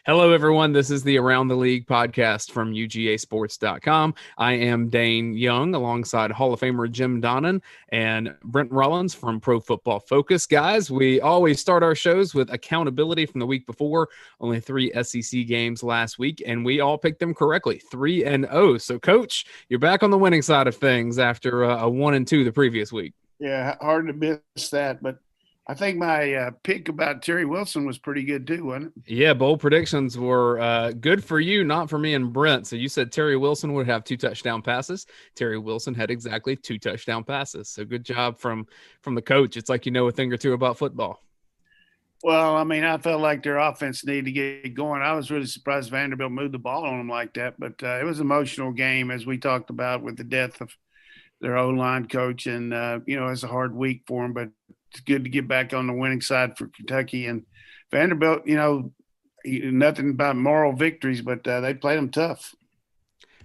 Hello, everyone. This is the Around the League podcast from UGAsports.com. I am Dayne Young alongside Hall of Famer Jim Donnan and Brent Rollins from Pro Football Focus. Guys, we always start our shows with accountability from the week before. Only 3 SEC games last week, and we all picked them correctly, 3-0. So, Coach, you're back on the winning side of things after a 1-2 the previous week. Yeah, hard to miss that, but I think my pick about Terry Wilson was pretty good too, wasn't it? Yeah, bold predictions were good for you, not for me and Brent. So you said Terry Wilson would have 2 touchdown passes. Terry Wilson had exactly 2 touchdown passes. So good job from the coach. It's like you know a thing or two about football. Well, I mean, I felt like their offense needed to get going. I was really surprised Vanderbilt moved the ball on them like that, but it was an emotional game, as we talked about, with the death of their O-line coach, and it's a hard week for them, but it's good to get back on the winning side for Kentucky. And Vanderbilt, nothing about moral victories, but they played them tough.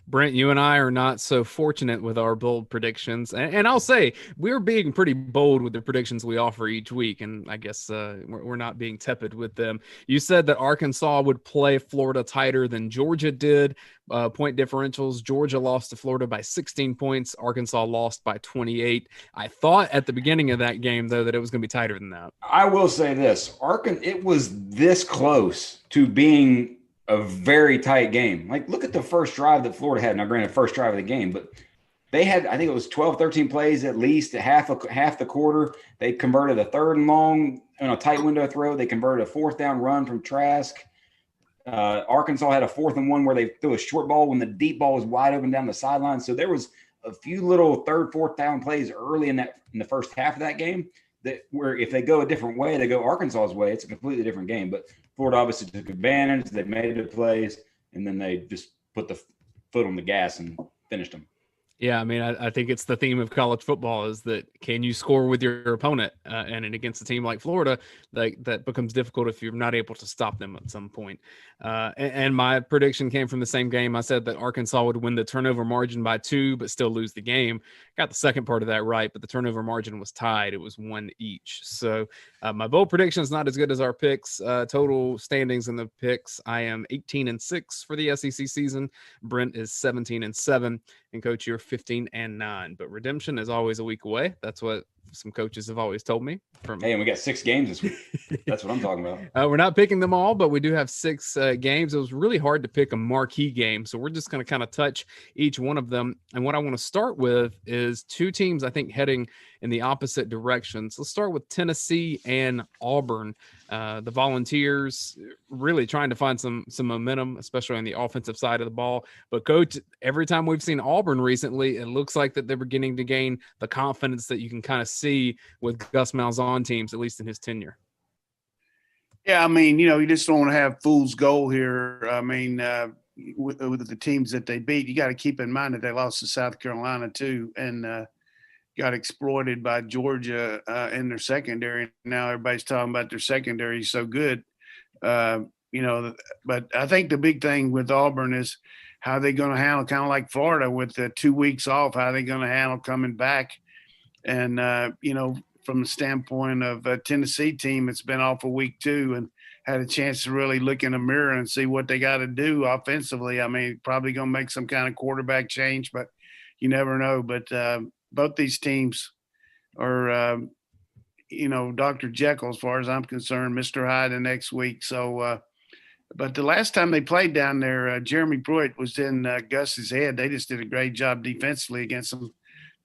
Brent, you and I are not so fortunate with our bold predictions. And I'll say we're being pretty bold with the predictions we offer each week. And I guess we're not being tepid with them. You said that Arkansas would play Florida tighter than Georgia did. Point differentials, Georgia lost to Florida by 16 points. Arkansas lost by 28. I thought at the beginning of that game, though, that it was going to be tighter than that. I will say this. it was this close to being a very tight game. Like, look at the first drive that Florida had. Now, granted, first drive of the game, but they had, I think it was 12, 13 plays at least, half the quarter. They converted a 3rd and long on a tight window throw. They converted a 4th down run from Trask. Arkansas had a 4th and 1 where they threw a short ball when the deep ball was wide open down the sideline. So there was a few little 3rd, 4th down plays early in the first half of that game that where if they go a different way, they go Arkansas's way, it's a completely different game. But Florida obviously took advantage. They made the plays, and then they just put the foot on the gas and finished them. Yeah, I mean, I think it's the theme of college football is that can you score with your opponent, and against a team like Florida, that becomes difficult if you're not able to stop them at some point. And my prediction came from the same game. I said that Arkansas would win the turnover margin by 2, but still lose the game. Got the second part of that right, but the turnover margin was tied. It was 1 each. So my bold prediction is not as good as our picks. Total standings in the picks, I am 18-6 for the SEC season. Brent is 17-7. And Coach, you're 15-9, but redemption is always a week away. That's what some coaches have always told me. Hey, and we got 6 games this week. That's what I'm talking about. We're not picking them all, but we do have 6 games. It was really hard to pick a marquee game, so we're just going to kind of touch each one of them. And what I want to start with is 2 teams, I think, heading in the opposite directions. Let's start with Tennessee and Auburn. The Volunteers really trying to find some momentum, especially on the offensive side of the ball. But, Coach, every time we've seen Auburn recently, it looks like that they're beginning to gain the confidence that you can kind of see with Gus Malzahn teams, at least in his tenure. Yeah, I mean, you just don't want to have fool's gold here. I mean, with the teams that they beat, you got to keep in mind that they lost to South Carolina too, and got exploited by Georgia in their secondary. Now everybody's talking about their secondary is so good, but I think the big thing with Auburn is how they're going to handle, kind of like Florida with the 2 weeks off, how they're going to handle coming back. And, from the standpoint of a Tennessee team, it's been off a week 2 and had a chance to really look in the mirror and see what they got to do offensively. I mean, probably going to make some kind of quarterback change, but you never know. But both these teams are, Dr. Jekyll, as far as I'm concerned, Mr. Hyde the next week. So, but the last time they played down there, Jeremy Pruitt was in Gus's head. They just did a great job defensively against them.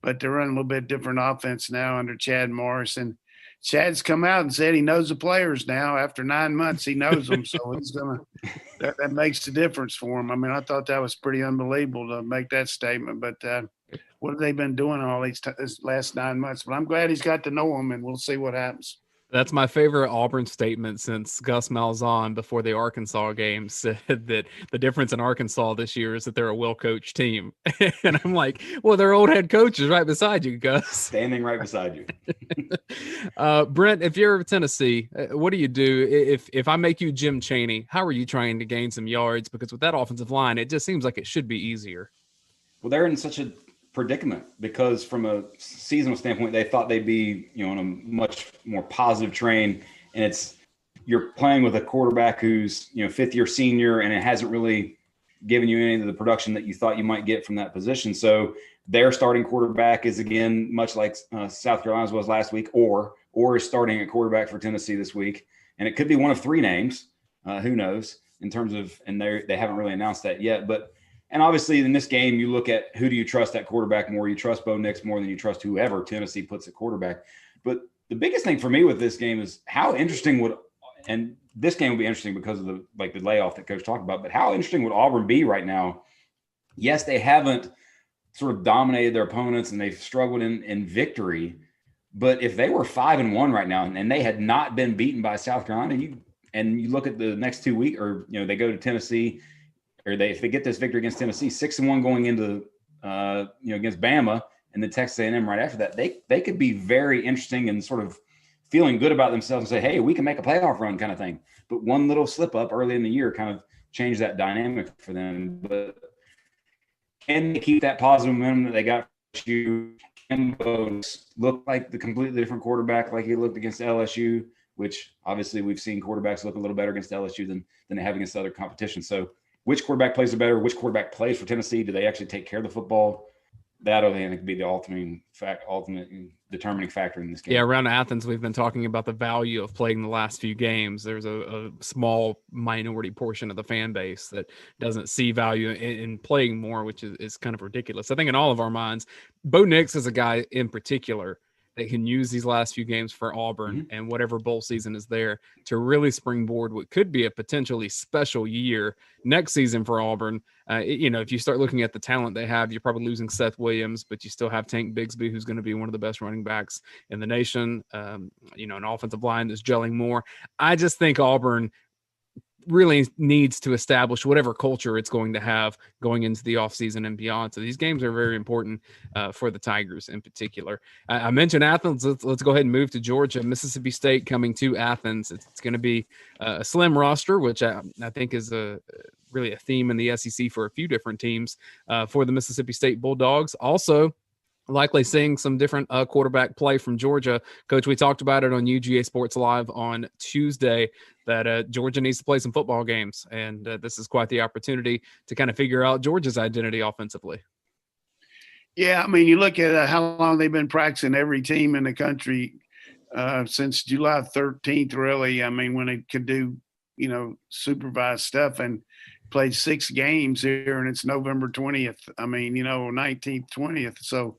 But they're running a little bit different offense now under Chad Morris. And Chad's come out and said he knows the players now. After 9 months, he knows them. So he's going to that makes the difference for him. I mean, I thought that was pretty unbelievable to make that statement. But what have they been doing all these last 9 months? But I'm glad he's got to know them, and we'll see what happens. That's my favorite Auburn statement since Gus Malzahn before the Arkansas game said that the difference in Arkansas this year is that they're a well-coached team. And I'm like, well, their old head coach is right beside you, Gus. Standing right beside you. Brent, if you're Tennessee, what do you do? If I make you Jim Chaney, how are you trying to gain some yards? Because with that offensive line, it just seems like it should be easier. Well, they're in such a predicament because from a seasonal standpoint, they thought they'd be, on a much more positive train. And it's you're playing with a quarterback who's, fifth-year senior, and it hasn't really given you any of the production that you thought you might get from that position. So their starting quarterback is, again, much like South Carolina's was last week, or is starting at quarterback for Tennessee this week. And it could be one of three names. Who knows in terms of, and they haven't really announced that yet. And obviously in this game, you look at who do you trust at quarterback more? You trust Bo Nix more than you trust whoever Tennessee puts at quarterback. But the biggest thing for me with this game is how interesting and this game will be interesting because of the layoff that Coach talked about, but how interesting would Auburn be right now? Yes, they haven't sort of dominated their opponents and they've struggled in victory. But if they were 5-1 right now and they had not been beaten by South Carolina, you look at the next 2 weeks, or they go to Tennessee, or if they get this victory against Tennessee, 6-1 going into against Bama, and then Texas A&M right after that, they could be very interesting and sort of feeling good about themselves and say, hey, we can make a playoff run kind of thing. But one little slip up early in the year kind of changed that dynamic for them. But can they keep that positive momentum that they got? Can look like the completely different quarterback like he looked against LSU, which obviously we've seen quarterbacks look a little better against LSU than they have against other competition. So which quarterback plays better? Which quarterback plays for Tennessee? Do they actually take care of the football? That'll, I think, be the ultimate determining factor in this game. Yeah, around Athens, we've been talking about the value of playing the last few games. There's a small minority portion of the fan base that doesn't see value in playing more, which is kind of ridiculous. I think in all of our minds, Bo Nix is a guy in particular that can use these last few games for Auburn and whatever bowl season is there to really springboard what could be a potentially special year next season for Auburn. If you start looking at the talent they have, you're probably losing Seth Williams, but you still have Tank Bigsby, who's going to be one of the best running backs in the nation. An offensive line that's gelling more. I just think Auburn really needs to establish whatever culture it's going to have going into the offseason and beyond. So these games are very important for the Tigers in particular. I mentioned Athens. Let's go ahead and move to Georgia. Mississippi State coming to Athens. It's going to be a slim roster, which I think is really a theme in the SEC for a few different teams for the Mississippi State Bulldogs. Also, likely seeing some different quarterback play from Georgia. Coach, we talked about it on UGA Sports Live on Tuesday that Georgia needs to play some football games, and this is quite the opportunity to kind of figure out Georgia's identity offensively. Yeah, I mean, you look at how long they've been practicing every team in the country since July 13th, really. I mean, when they could do, supervised stuff, and played 6 games here, and it's November 20th. I mean, 19th, 20th. So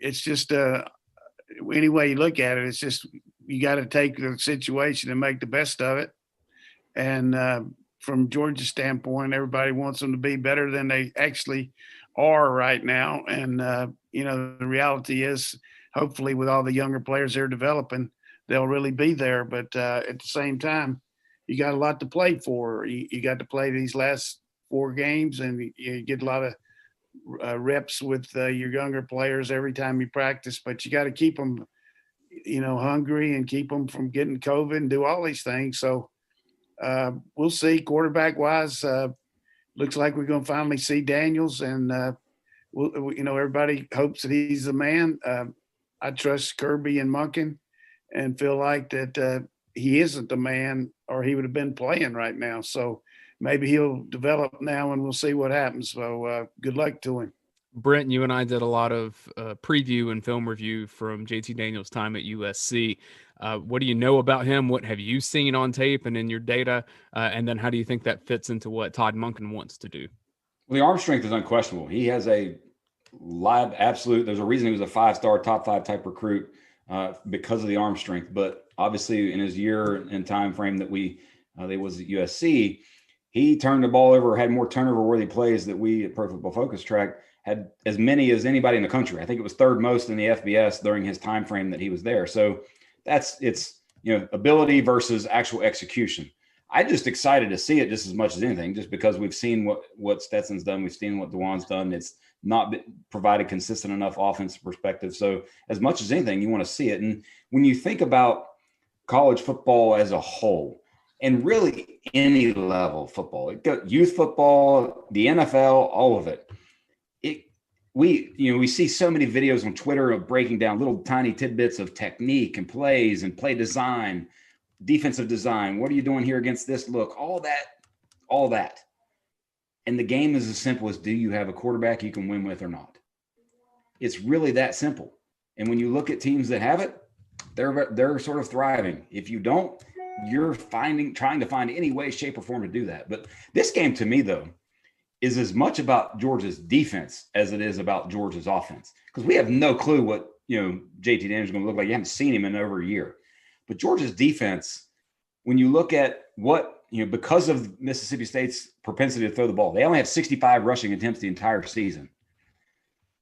it's just any way you look at it, it's just you got to take the situation and make the best of it. And from Georgia's standpoint, everybody wants them to be better than they actually are right now. And, the reality is, hopefully with all the younger players they're developing, they'll really be there. But at the same time, you got a lot to play for. You got to play these last 4 games, and you get a lot of reps with your younger players every time you practice. But you got to keep them, hungry, and keep them from getting COVID and do all these things. So we'll see. Quarterback-wise, looks like we're going to finally see Daniels, and everybody hopes that he's the man. I trust Kirby and Monken, and feel like that he isn't the man, or he would have been playing right now. So maybe he'll develop now, and we'll see what happens. So good luck to him. Brent, you and I did a lot of preview and film review from JT Daniels' time at USC. What do you know about him? What have you seen on tape and in your data? And then how do you think that fits into what Todd Monken wants to do? Well, the arm strength is unquestionable. He has a live absolute. There's a reason he was a 5-star, top 5 type recruit because of the arm strength. But obviously, in his year and time frame that they was at USC, he turned the ball over, had more turnover-worthy plays that we at Pro Football Focus track had as many as anybody in the country. I think it was 3rd most in the FBS during his time frame that he was there. So it's ability versus actual execution. I'm just excited to see it just as much as anything, just because we've seen what Stetson's done. We've seen what DeJuan's done. It's not provided consistent enough offensive perspective. So as much as anything, you want to see it. And when you think about college football as a whole, and really any level of football, youth football, the NFL, all of it, we see so many videos on Twitter of breaking down little tiny tidbits of technique and plays and play design. defensive design. What are you doing here against this look? All that. And the game is as simple as, do you have a quarterback you can win with or not? It's really that simple. And when you look at teams that have it, they're sort of thriving. If you don't, you're trying to find any way, shape, or form to do that. But this game, to me, though, is as much about Georgia's defense as it is about Georgia's offense, because we have no clue what JT Daniels is going to look like. You haven't seen him in over a year. But Georgia's defense, when you look at what because of Mississippi State's propensity to throw the ball, they only have 65 rushing attempts the entire season.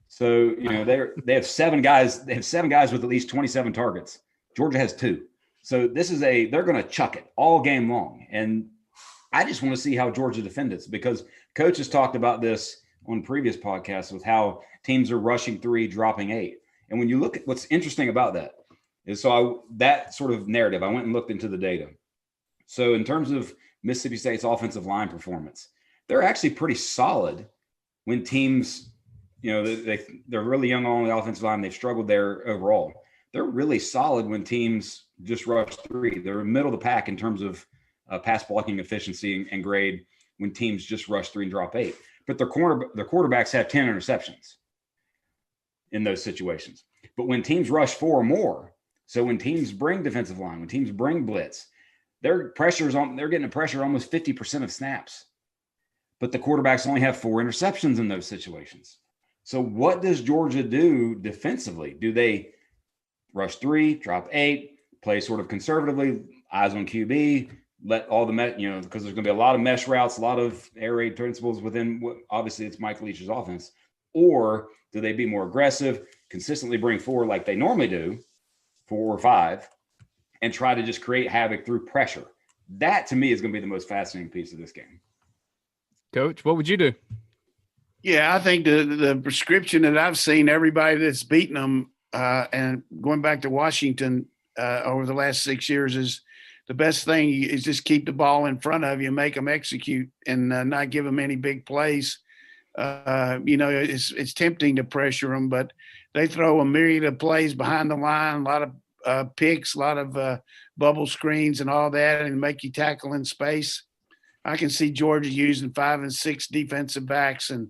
So they have 7 guys. They have 7 guys with at least 27 targets. Georgia has 2. So they're going to chuck it all game long. And I just want to see how Georgia defends it, because Coach has talked about this on previous podcasts with how teams are rushing 3, dropping 8. And when you look at what's interesting about that is, that sort of narrative, I went and looked into the data. So in terms of Mississippi State's offensive line performance, they're actually pretty solid when teams, they're really young on the offensive line. They've struggled there overall. They're really solid when teams just rush 3. They're middle of the pack in terms of pass blocking efficiency and grade when teams just rush 3 and drop 8. But their quarterbacks have 10 interceptions in those situations. But when teams rush 4 or more, so when teams bring defensive line, when teams bring blitz, they're getting a pressure almost 50% of snaps. But the quarterbacks only have 4 interceptions in those situations. So what does Georgia do defensively? Do they rush 3, drop 8, play sort of conservatively, eyes on QB, let all the because there's going to be a lot of mesh routes, a lot of air raid principles within obviously it's Mike Leach's offense? Or do they be more aggressive, consistently bring 4 like they normally do, 4 or 5, and try to just create havoc through pressure? That, to me, is going to be the most fascinating piece of this game. Coach, what would you do? Yeah, I think the prescription that I've seen, everybody that's beaten them, and going back to Washington over the last 6 years, is the best thing is just keep the ball in front of you, make them execute, and not give them any big plays. It's tempting to pressure them, but they throw a myriad of plays behind the line, a lot of picks, a lot of bubble screens and all that, and make you tackle in space. I can see Georgia using 5 and 6 defensive backs and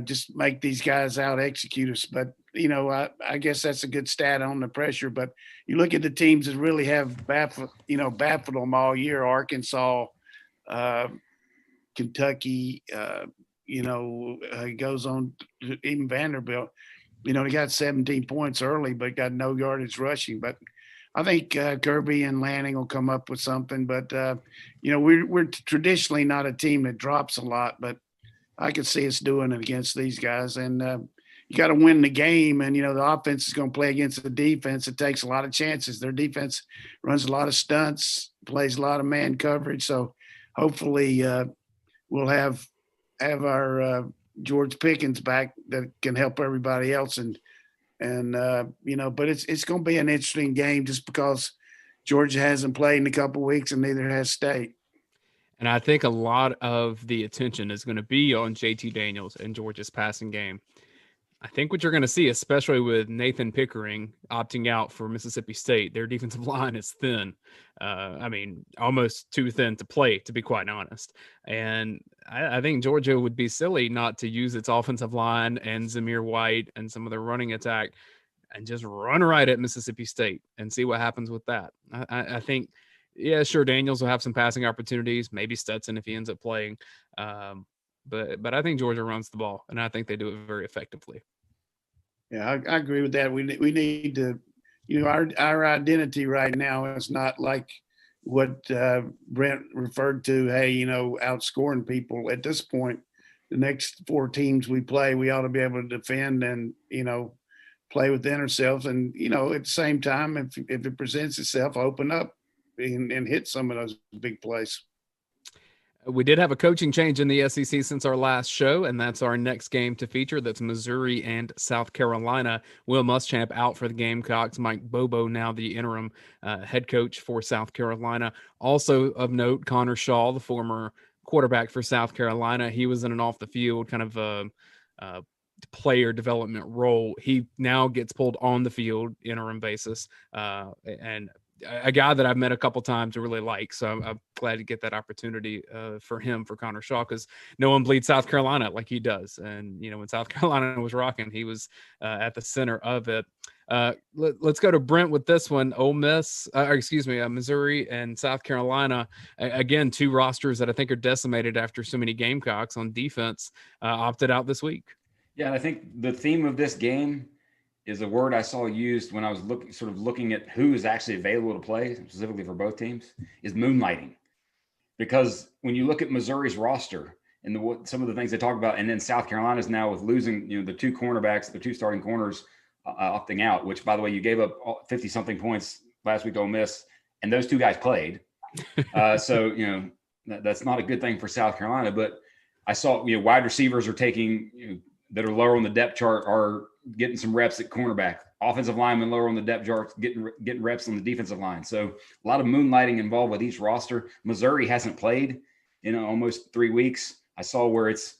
just make these guys out execute us. But, I guess that's a good stat on the pressure. But you look at the teams that really have baffled them all year: Arkansas, Kentucky, goes on, even Vanderbilt. They got 17 points early, but got no yardage rushing. But I think Kirby and Lanning will come up with something. But, we're traditionally not a team that drops a lot, but I could see us doing it against these guys. And you got to win the game. And, the offense is going to play against the defense. It takes a lot of chances. Their defense runs a lot of stunts, plays a lot of man coverage. So hopefully we'll have our George Pickens back that can help everybody else. But it's going to be an interesting game just because Georgia hasn't played in a couple of weeks and neither has State. And I think a lot of the attention is going to be on JT Daniels and Georgia's passing game. I think what you're going to see, especially with Nathan Pickering opting out for Mississippi State, their defensive line is thin. Almost too thin to play, to be quite honest. And I think Georgia would be silly not to use its offensive line and Zamir White and some of their running attack and just run right at Mississippi State and see what happens with that. I think, yeah, sure, Daniels will have some passing opportunities, maybe Stetson if he ends up playing. But I think Georgia runs the ball, and I think they do it very effectively. Yeah, I agree with that. We need to, our identity right now is not like what Brent referred to, outscoring people. At this point, the next 4 teams we play, we ought to be able to defend and, play within ourselves. And, at the same time, if it presents itself, open up and hit some of those big plays. We did have a coaching change in the SEC since our last show, and that's our next game to feature. That's Missouri and South Carolina. Will Muschamp out for the Gamecocks. Mike Bobo now the interim head coach for South Carolina. Also of note, Connor Shaw, the former quarterback for South Carolina. He was in an off-the-field kind of player development role. He now gets pulled on the field interim basis, and a guy that I've met a couple times and really like. So I'm glad to get that opportunity for Connor Shaw, because no one bleeds South Carolina like he does. And, when South Carolina was rocking, he was at the center of it. Let's go to Brent with this one. Ole Miss, Missouri and South Carolina. Again, two rosters that I think are decimated after so many Gamecocks on defense opted out this week. Yeah, and I think the theme of this game is a word I saw used when I was looking at who is actually available to play, specifically for both teams, is moonlighting. Because when you look at Missouri's roster and some of the things they talk about, and then South Carolina's now with losing, the two cornerbacks, the two starting corners opting out, which, by the way, you gave up 50-something points last week to Ole Miss, and those two guys played. So, that's not a good thing for South Carolina. But I saw, wide receivers are taking, that are lower on the depth chart are getting some reps at cornerback. Offensive linemen lower on the depth chart getting reps on the defensive line. So a lot of moonlighting involved with each roster. Missouri hasn't played in almost 3 weeks. I saw where it's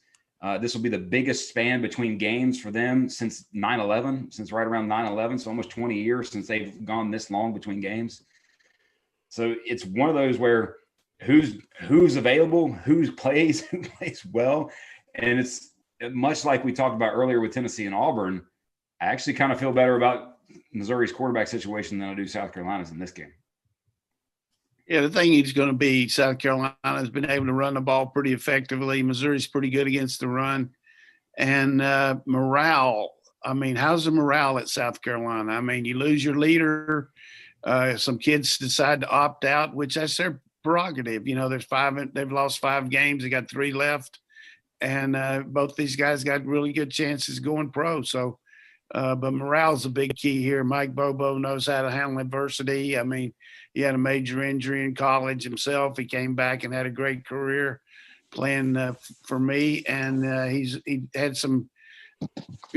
this will be the biggest span between games for them since 9/11, since right around 9/11. So almost 20 years since they've gone this long between games. So it's one of those where who's available, who plays well, and it's much like we talked about earlier with Tennessee and Auburn. I actually kind of feel better about Missouri's quarterback situation than I do South Carolina's in this game. Yeah, the thing is going to be South Carolina has been able to run the ball pretty effectively. Missouri's pretty good against the run. And morale, how's the morale at South Carolina? You lose your leader. Some kids decide to opt out, which that's their prerogative. They've lost 5 games. They got 3 left. And both these guys got really good chances going pro. So, but morale's a big key here. Mike Bobo knows how to handle adversity. He had a major injury in college himself. He came back and had a great career playing for me. And he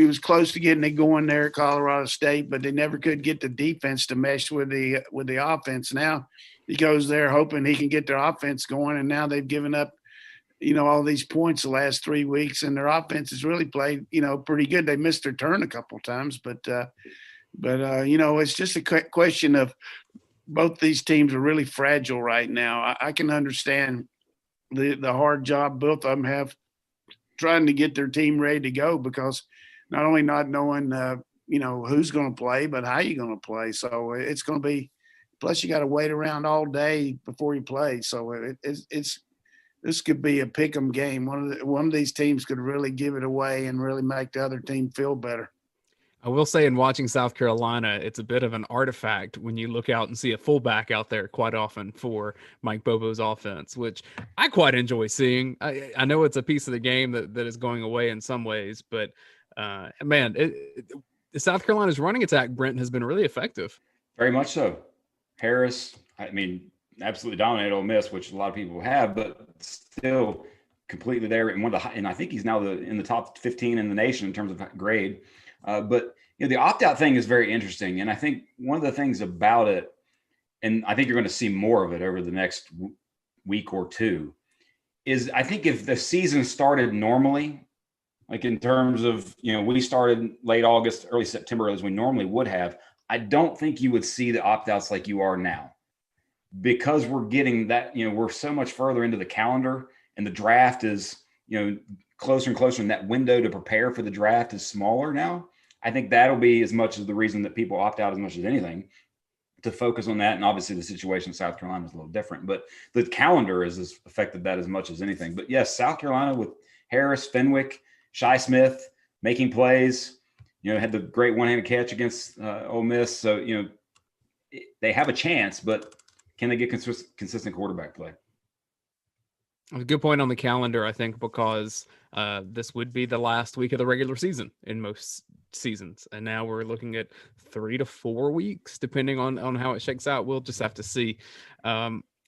was close to getting it going there at Colorado State, but they never could get the defense to mesh with the offense. Now he goes there hoping he can get their offense going. And now they've given up, all these points the last 3 weeks, and their offense has really played, pretty good. They missed their turn a couple of times, but it's just a question of both these teams are really fragile right now. I can understand the hard job both of them have trying to get their team ready to go, because not only not knowing, who's going to play, but how you're going to play. So it's going to be, plus you got to wait around all day before you play. So this could be a pick 'em game. One of these teams could really give it away and really make the other team feel better. I will say, in watching South Carolina, it's a bit of an artifact when you look out and see a fullback out there quite often for Mike Bobo's offense, which I quite enjoy seeing. I know it's a piece of the game that is going away in some ways, but South Carolina's running attack, Brent, has been really effective. Very much so. Harris, absolutely dominated Ole Miss, which a lot of people have, but still completely there. And I think he's now in the top 15 in the nation in terms of grade. But the opt-out thing is very interesting. And I think one of the things about it, and I think you're going to see more of it over the next week or two, is I think if the season started normally, like in terms of, we started late August, early September as we normally would have, I don't think you would see the opt-outs like you are now. Because we're getting that, we're so much further into the calendar, and the draft is, closer and closer, and that window to prepare for the draft is smaller now. I think that'll be as much as the reason that people opt out as much as anything, to focus on that. And obviously the situation in South Carolina is a little different, but the calendar has affected that as much as anything. But yes, South Carolina with Harris, Fenwick, Shi Smith making plays, had the great one-handed catch against Ole Miss. So, they have a chance, but can they get consistent quarterback play? A good point on the calendar, I think, because this would be the last week of the regular season in most seasons. And now we're looking at 3 to 4 weeks, depending on how it shakes out. We'll just have to see.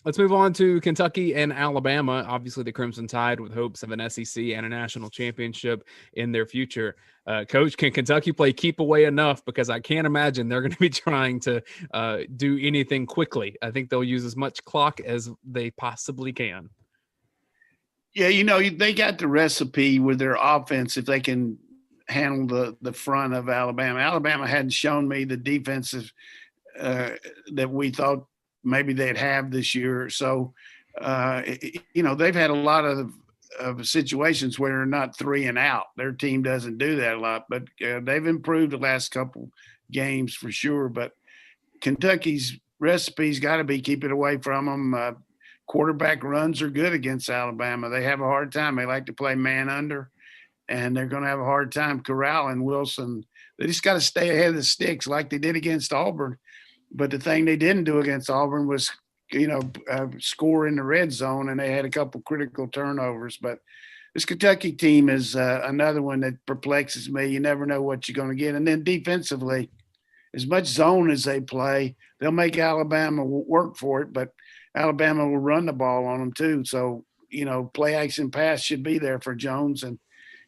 Let's move on to Kentucky and Alabama. Obviously, the Crimson Tide with hopes of an SEC and a national championship in their future. Coach, can Kentucky play keep away enough? Because I can't imagine they're going to be trying to do anything quickly. I think they'll use as much clock as they possibly can. Yeah, they got the recipe with their offense if they can handle the front of Alabama. Alabama hadn't shown me the defensive that we thought maybe they'd have this year. So, they've had a lot of situations where they're not 3 and out. Their team doesn't do that a lot, but they've improved the last couple games for sure. But Kentucky's recipe's got to be keep it away from them. Quarterback runs are good against Alabama. They have a hard time. They like to play man under, and they're going to have a hard time corralling Wilson. They just got to stay ahead of the sticks like they did against Auburn. But the thing they didn't do against Auburn was, score in the red zone, and they had a couple critical turnovers. But this Kentucky team is another one that perplexes me. You never know what you're going to get. And then defensively, as much zone as they play, they'll make Alabama work for it, but Alabama will run the ball on them too. So, play action pass should be there for Jones. And,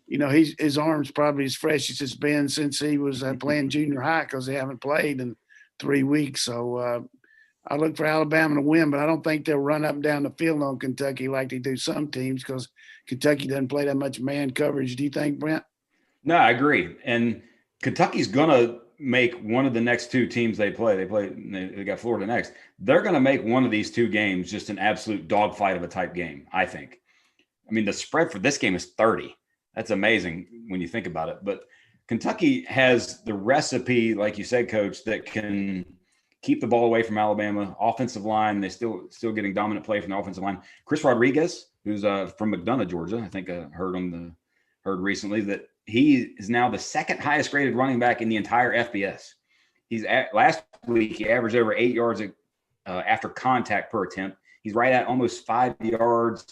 his arm's probably as fresh as it's been since he was playing junior high because they haven't played in 3 weeks. So I look for Alabama to win, but I don't think they'll run up and down the field on Kentucky like they do some teams because Kentucky doesn't play that much man coverage. Do you think, Brent? No, I agree. And Kentucky's going to make one of the next 2 teams they play. They got Florida next. They're going to make one of these 2 games just an absolute dogfight of a type game, I think. I mean, the spread for this game is 30. That's amazing when you think about it. But Kentucky has the recipe, like you said, Coach, that can keep the ball away from Alabama. Offensive line, they're still getting dominant play from the offensive line. Chris Rodriguez, who's from McDonough, Georgia, I think I heard recently that he is now the second highest graded running back in the entire FBS. Last week he averaged over 8 yards after contact per attempt. He's right at almost 5 yards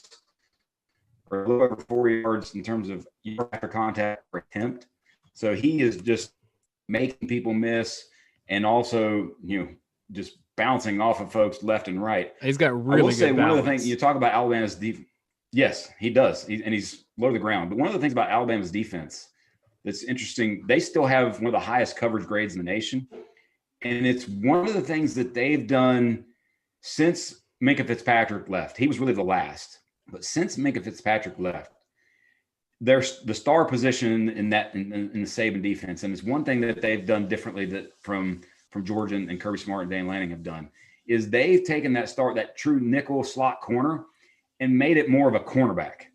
or a little over 4 yards in terms of after contact per attempt. So he is just making people miss and also, just bouncing off of folks left and right. He's got really good balance. I will say one of the things you talk about Alabama's defense. Yes, he does. He's low to the ground. But one of the things about Alabama's defense that's interesting, they still have one of the highest coverage grades in the nation. And it's one of the things that they've done since Minkah Fitzpatrick left. He was really the last. But since Minkah Fitzpatrick left, there's the star position in the Saban defense. And it's one thing that they've done differently that from Georgia and Kirby Smart and Dane Lanning have done is they've taken that true nickel slot corner and made it more of a cornerback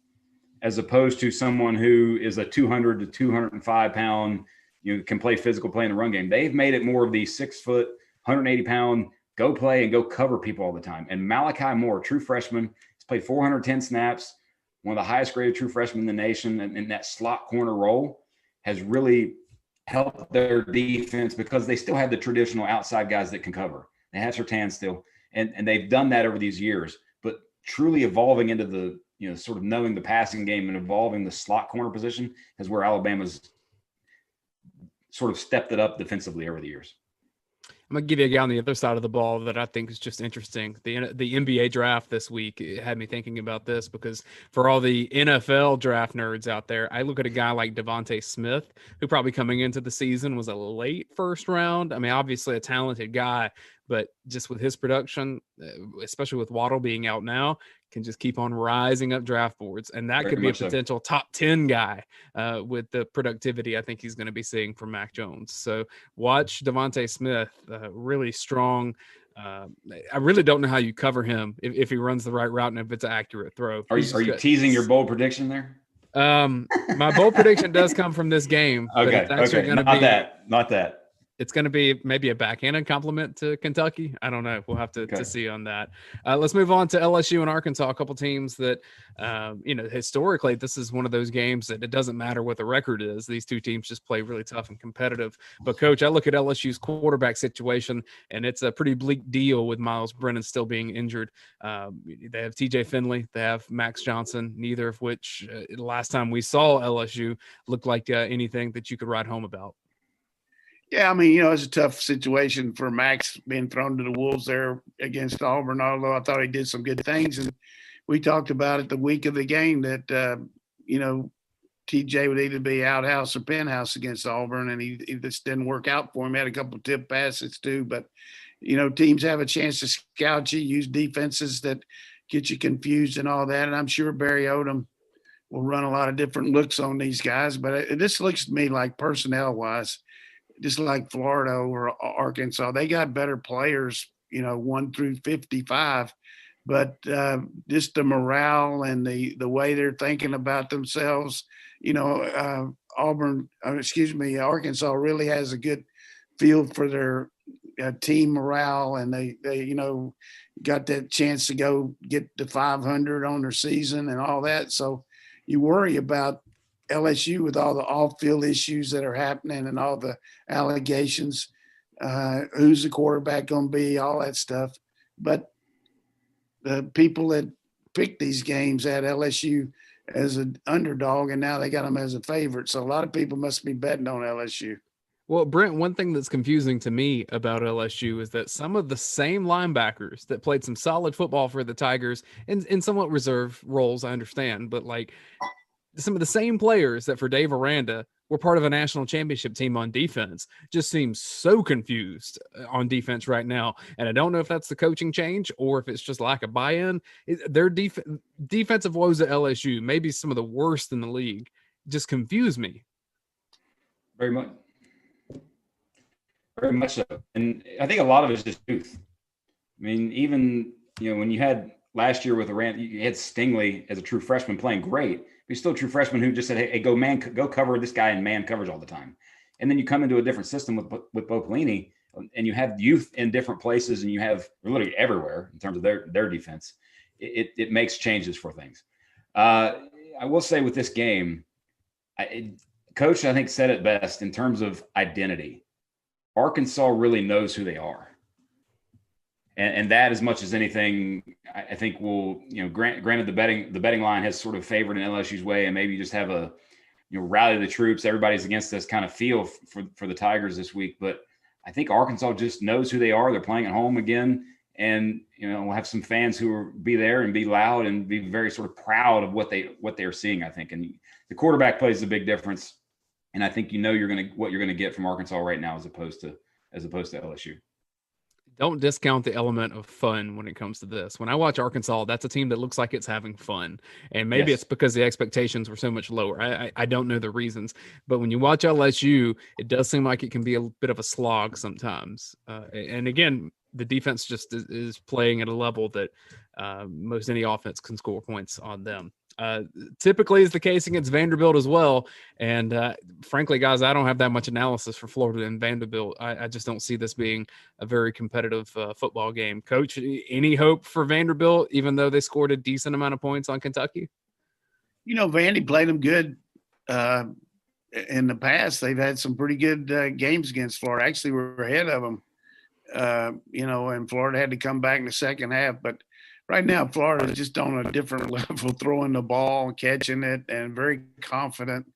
as opposed to someone who is a 200 to 205 pound, can play physical play in the run game. They've made it more of the 6 foot, 180 pound, go play and go cover people all the time. And Malachi Moore, true freshman, has played 410 snaps, one of the highest graded true freshmen in the nation, and in that slot corner role has really helped their defense because they still have the traditional outside guys that can cover. They have Surtain still, and they've done that over these years. But truly evolving into the, sort of knowing the passing game and evolving the slot corner position is where Alabama's sort of stepped it up defensively over the years. I'm going to give you a guy on the other side of the ball that I think is just interesting. The NBA draft this week, it had me thinking about this because for all the NFL draft nerds out there, I look at a guy like Devontae Smith, who probably coming into the season was a late first round. I mean, obviously a talented guy, but just with his production, especially with Waddle being out now, can just keep on rising up draft boards. And that could be a potential top 10 guy with the productivity I think he's going to be seeing from Mac Jones. So watch Devontae Smith, really strong. I really don't know how you cover him if he runs the right route and if it's an accurate throw. Are you teasing your bold prediction there? My bold prediction does come from this game. Okay. But it's actually not that. It's going to be maybe a backhanded compliment to Kentucky. I don't know. We'll have to see on that. Let's move on to LSU and Arkansas, a couple teams that, historically, this is one of those games that it doesn't matter what the record is. These two teams just play really tough and competitive. But, Coach, I look at LSU's quarterback situation, and it's a pretty bleak deal with Miles Brennan still being injured. They have TJ Finley. They have Max Johnson, neither of which the last time we saw LSU looked like anything that you could write home about. Yeah, I mean, it's a tough situation for Max being thrown to the wolves there against Auburn, although I thought he did some good things. And we talked about it the week of the game that, TJ would either be outhouse or penthouse against Auburn, and he just didn't work out for him. He had a couple of tip passes too. But, teams have a chance to scout you, use defenses that get you confused and all that. And I'm sure Barry Odom will run a lot of different looks on these guys. But this looks to me like personnel-wise, just like Florida or Arkansas. They got better players, 1 through 55, but just the morale and the way they're thinking about themselves, Arkansas really has a good feel for their team morale, and they got that chance to go get the 500 on their season and all that. So you worry about LSU with all the off-field issues that are happening and all the allegations, who's the quarterback going to be, all that stuff. But the people that picked these games had LSU as an underdog, and now they got them as a favorite. So a lot of people must be betting on LSU. Well, Brent, one thing that's confusing to me about LSU is that some of the same linebackers that played some solid football for the Tigers in somewhat reserve roles, I understand, but like some of the same players that for Dave Aranda were part of a national championship team on defense just seems so confused on defense right now. And I don't know if that's the coaching change or if it's just lack of buy-in. Their defensive woes at LSU, maybe some of the worst in the league, just confuse me. Very much. Very much so. And I think a lot of it is just youth. I mean, even, when you had last year with Aranda, you had Stingley as a true freshman playing great, but he's still a true freshman who just said, hey, go cover this guy in man coverage all the time. And then you come into a different system with Bo Pelini, and you have youth in different places, and you have literally everywhere in terms of their defense. It makes changes for things. I will say with this game, Coach, I think, said it best in terms of identity. Arkansas really knows who they are. And that, as much as anything, I think will, granted the betting line has sort of favored in LSU's way, and maybe you just have a, rally the troops, everybody's against us kind of feel for the Tigers this week. But I think Arkansas just knows who they are. They're playing at home again. And, we'll have some fans who will be there and be loud and be very sort of proud of what they're seeing, I think. And the quarterback plays a big difference. And I think what you're gonna get from Arkansas right now as opposed to LSU. Don't discount the element of fun when it comes to this. When I watch Arkansas, that's a team that looks like it's having fun. And maybe It's because the expectations were so much lower. I don't know the reasons. But when you watch LSU, it does seem like it can be a bit of a slog sometimes. And again, the defense just is playing at a level that most any offense can score points on them. Typically is the case against Vanderbilt as well. And frankly, guys, I don't have that much analysis for Florida and Vanderbilt. I just don't see this being a very competitive football game. Coach, any hope for Vanderbilt, even though they scored a decent amount of points on Kentucky? Vandy played them good in the past. They've had some pretty good games against Florida. Actually, we're ahead of them, and Florida had to come back in the second half. But right now, Florida is just on a different level, throwing the ball, catching it, and very confident.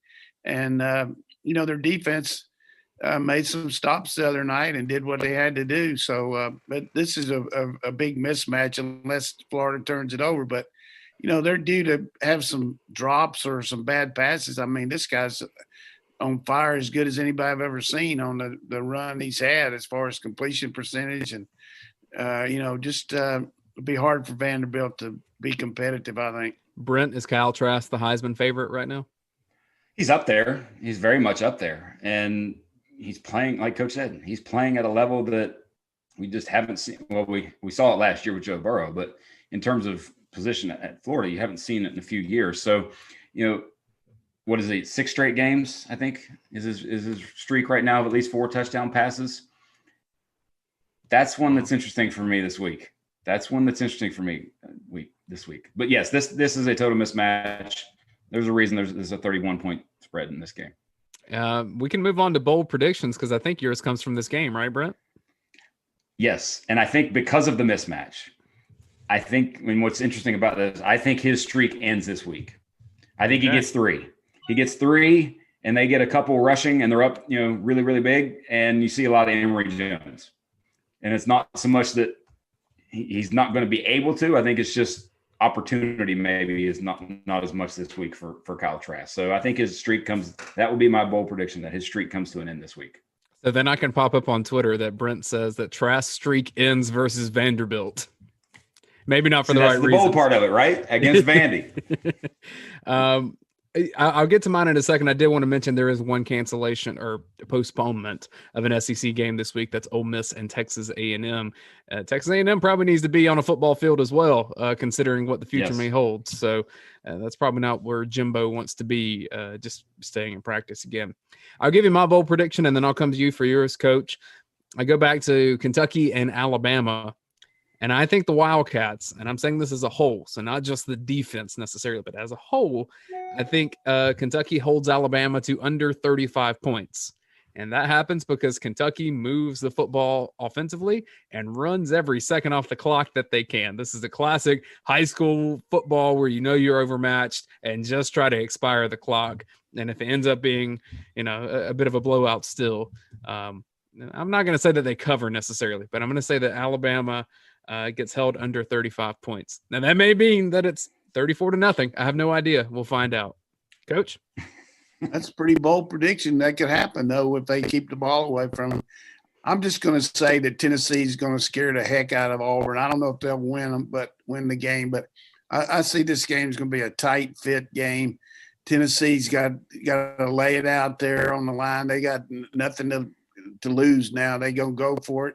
And, their defense made some stops the other night and did what they had to do. So, but this is a big mismatch unless Florida turns it over. But, they're due to have some drops or some bad passes. I mean, this guy's on fire as good as anybody I've ever seen on the run he's had as far as completion percentage. And, it'd be hard for Vanderbilt to be competitive, I think. Brent, is Kyle Trask the Heisman favorite right now? He's up there. He's very much up there. And he's playing, like Coach said, he's playing at a level that we just haven't seen. Well, we saw it last year with Joe Burrow, but in terms of position at Florida, you haven't seen it in a few years. So, what is it, 6 straight games, I think, is his streak right now of at least 4 touchdown passes. That's one that's interesting for me this week. This week. But yes, this is a total mismatch. There's a reason there's a 31-point spread in this game. We can move on to bold predictions because I think yours comes from this game, right, Brent? Yes, and I think because of the mismatch, what's interesting about this, I think his streak ends this week. I think he gets 3. He gets 3, and they get a couple rushing, and they're up, really, really big, and you see a lot of Emory Jones. And it's not so much that he's not going to be able to. I think it's just opportunity maybe is not as much this week for Kyle Trask. So I think his streak that would be my bold prediction, that his streak comes to an end this week. So then I can pop up on Twitter that Brent says that Trask's streak ends versus Vanderbilt. Maybe not for the right reason. That's the bold part of it, right? Against Vandy. I'll get to mine in a second. I did want to mention there is one cancellation or postponement of an SEC game this week. That's Ole Miss and Texas A&M. Texas A&M probably needs to be on a football field as well, considering what the future may hold. So that's probably not where Jimbo wants to be, just staying in practice again. I'll give you my bold prediction, and then I'll come to you for yours, Coach. I go back to Kentucky and Alabama. And I think the Wildcats, and I'm saying this as a whole, so not just the defense necessarily, but as a whole, I think Kentucky holds Alabama to under 35 points. And that happens because Kentucky moves the football offensively and runs every second off the clock that they can. This is a classic high school football where you know you're overmatched and just try to expire the clock. And if it ends up being, a bit of a blowout still, I'm not going to say that they cover necessarily, but I'm going to say that Alabama gets held under 35 points. Now, that may mean that it's 34-0. I have no idea. We'll find out. Coach? That's a pretty bold prediction. That could happen, though, if they keep the ball away from them. I'm just going to say that Tennessee is going to scare the heck out of Auburn. I don't know if they'll win the game, but I see this game is going to be a tight fit game. Tennessee's got to lay it out there on the line. They got nothing to lose now. They're going to go for it.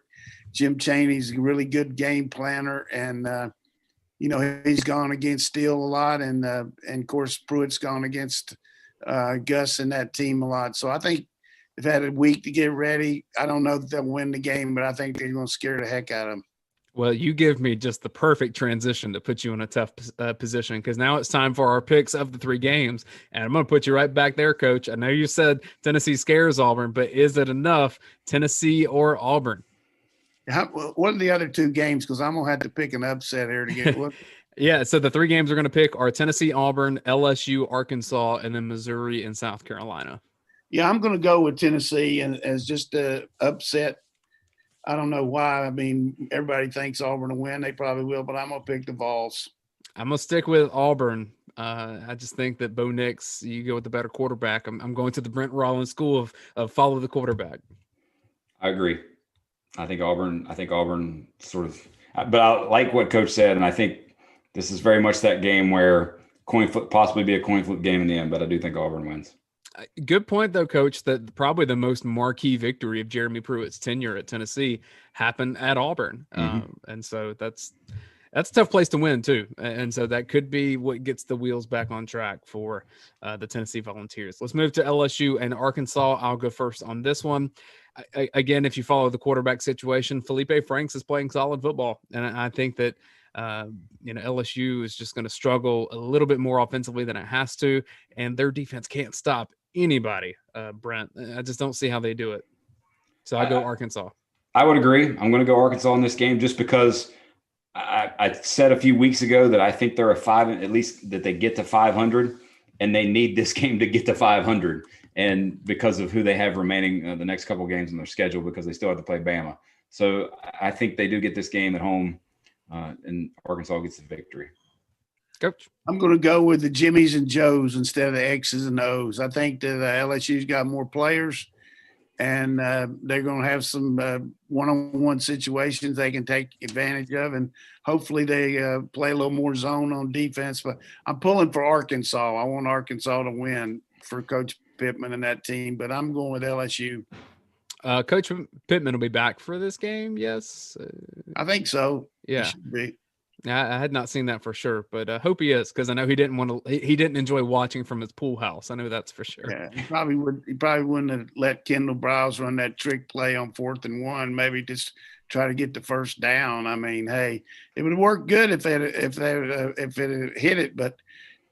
Jim Chaney's a really good game planner, and he's gone against Steele a lot, and of course Pruitt's gone against Gus and that team a lot. So I think they've had a week to get ready. I don't know that they'll win the game, but I think they're going to scare the heck out of them. Well, you give me just the perfect transition to put you in a tough position, because now it's time for our picks of the 3 games, and I'm going to put you right back there, Coach. I know you said Tennessee scares Auburn, but is it enough? Tennessee or Auburn? What are the other 2 games? Because I'm going to have to pick an upset here to get what. Yeah, so the 3 games we're going to pick are Tennessee, Auburn, LSU, Arkansas, and then Missouri and South Carolina. Yeah, I'm going to go with Tennessee and as just an upset. I don't know why. I mean, everybody thinks Auburn will win. They probably will, but I'm going to pick the Vols. I'm going to stick with Auburn. I just think that Bo Nix, you go with the better quarterback. I'm going to the Brent Rollins school of follow the quarterback. I agree. I think Auburn sort of – but I like what Coach said, and I think this is very much that game where possibly be a coin flip game in the end, but I do think Auburn wins. Good point, though, Coach, that probably the most marquee victory of Jeremy Pruitt's tenure at Tennessee happened at Auburn. And so that's a tough place to win, too. And so that could be what gets the wheels back on track for the Tennessee Volunteers. Let's move to LSU and Arkansas. I'll go first on this one. Again, if you follow the quarterback situation, Felipe Franks is playing solid football. And I think that LSU is just going to struggle a little bit more offensively than it has to, and their defense can't stop anybody, Brent. I just don't see how they do it. So I go Arkansas. I would agree. I'm going to go Arkansas in this game just because I said a few weeks ago that I think they're at least that they get to 500, and they need this game to get to 500. And because of who they have remaining the next couple of games in their schedule, because they still have to play Bama. So I think they do get this game at home, and Arkansas gets the victory. Coach? I'm going to go with the Jimmies and Joes instead of the X's and O's. I think that LSU's got more players, and they're going to have some one-on-one situations they can take advantage of, and hopefully they play a little more zone on defense. But I'm pulling for Arkansas. I want Arkansas to win for Coach Pittman and that team, but I'm going with LSU. Coach Pittman will be back for this game, yes? I think so. Yeah. He should be. I had not seen that for sure, but I hope he is, because I know he didn't enjoy watching from his pool house. I know that's for sure. Yeah, he probably wouldn't have let Kendall Browse run that trick play on 4th and 1. Maybe just try to get the first down. I mean, hey, it would work good if it had hit it, but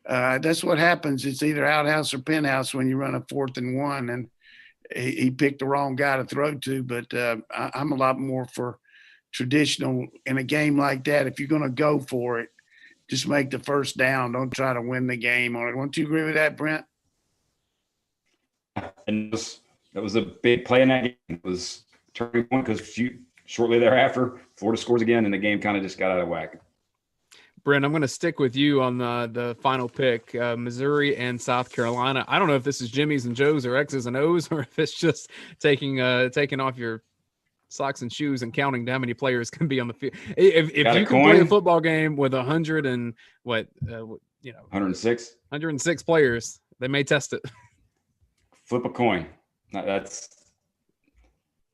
that's what happens. It's either outhouse or penthouse when you run a 4th and 1, and he picked the wrong guy to throw to. But I'm a lot more for traditional in a game like that. If you're going to go for it, just make the first down. Don't try to win the game on it. Don't you agree with that, Brent? And that was a big play in that game. It was turning point because shortly thereafter, Florida scores again, and the game kind of just got out of whack. Brent, I'm going to stick with you on the final pick, Missouri and South Carolina. I don't know if this is Jimmy's and Joe's or X's and O's, or if it's just taking off your socks and shoes and counting how many players can be on the field. If you can play a football game with 106 players, They may test it. Flip a coin. That's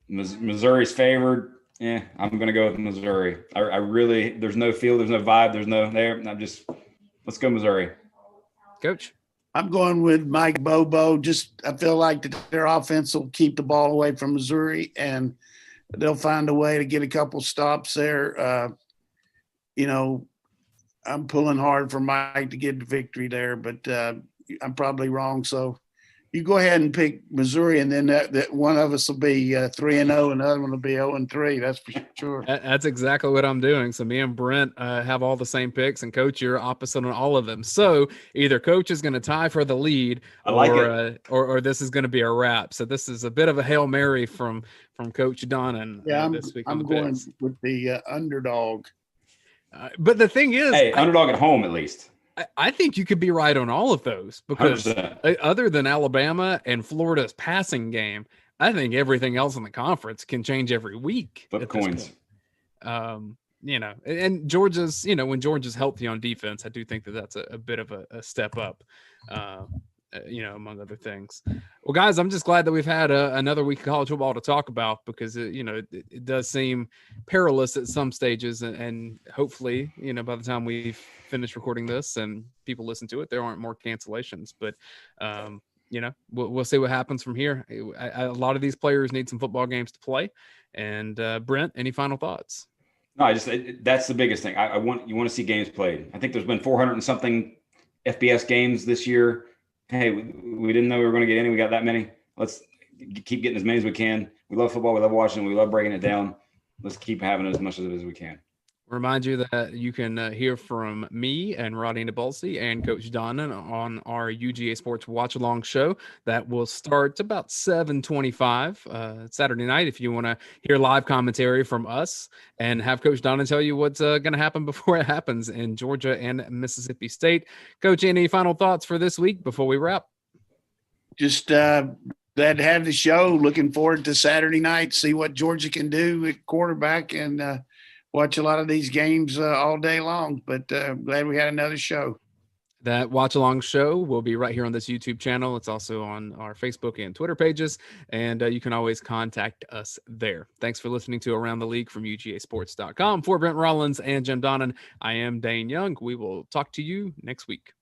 Missouri's favored. Yeah, I'm going to go with Missouri. I really, there's no feel, there's no vibe, there's no there. Let's go Missouri. Coach? I'm going with Mike Bobo. I feel like their offense will keep the ball away from Missouri, and they'll find a way to get a couple stops there. I'm pulling hard for Mike to get the victory there, but I'm probably wrong. So you go ahead and pick Missouri, and then that one of us will be 3-0, and the other one will be 0-3. That's for sure. That's exactly what I'm doing. So me and Brent have all the same picks, and Coach, you're opposite on all of them. So either Coach is going to tie for the lead, or this is going to be a wrap. So this is a bit of a Hail Mary from Coach Donnan. Yeah, this week I'm going with the underdog. But the thing is, underdog at home at least. I think you could be right on all of those because 100%. Other than Alabama and Florida's passing game, I think everything else in the conference can change every week. Flip coins. And Georgia's, when Georgia's healthy on defense, I do think that's a bit of a step up, among other things. Well, guys, I'm just glad that we've had another week of college football to talk about because, it does seem perilous at some stages. And hopefully, by the time we've finished recording this and people listen to it, there aren't more cancellations. But, we'll see what happens from here. A lot of these players need some football games to play. And Brent, any final thoughts? No, that's the biggest thing. You want to see games played. I think there's been 400 and something FBS games this year. Hey, we didn't know we were going to get any. We got that many. Let's keep getting as many as we can. We love football. We love watching it. We love breaking it down. Let's keep having as much of it as we can. Remind you that you can hear from me and Rodney Nabulsi and Coach Donnan on our UGA Sports Watch Along show that will start about 7:25 Saturday night. If you want to hear live commentary from us and have Coach Donnan tell you what's going to happen before it happens in Georgia and Mississippi State. Coach, any final thoughts for this week before we wrap? Just glad to have the show. Looking forward to Saturday night. See what Georgia can do at quarterback and watch a lot of these games all day long, but glad we had another show. That watch along show will be right here on this YouTube channel. It's also on our Facebook and Twitter pages, and you can always contact us there. Thanks for listening to Around the League from UGAsports.com. For Brent Rollins and Jim Donnan, I am Dayne Young. We will talk to you next week.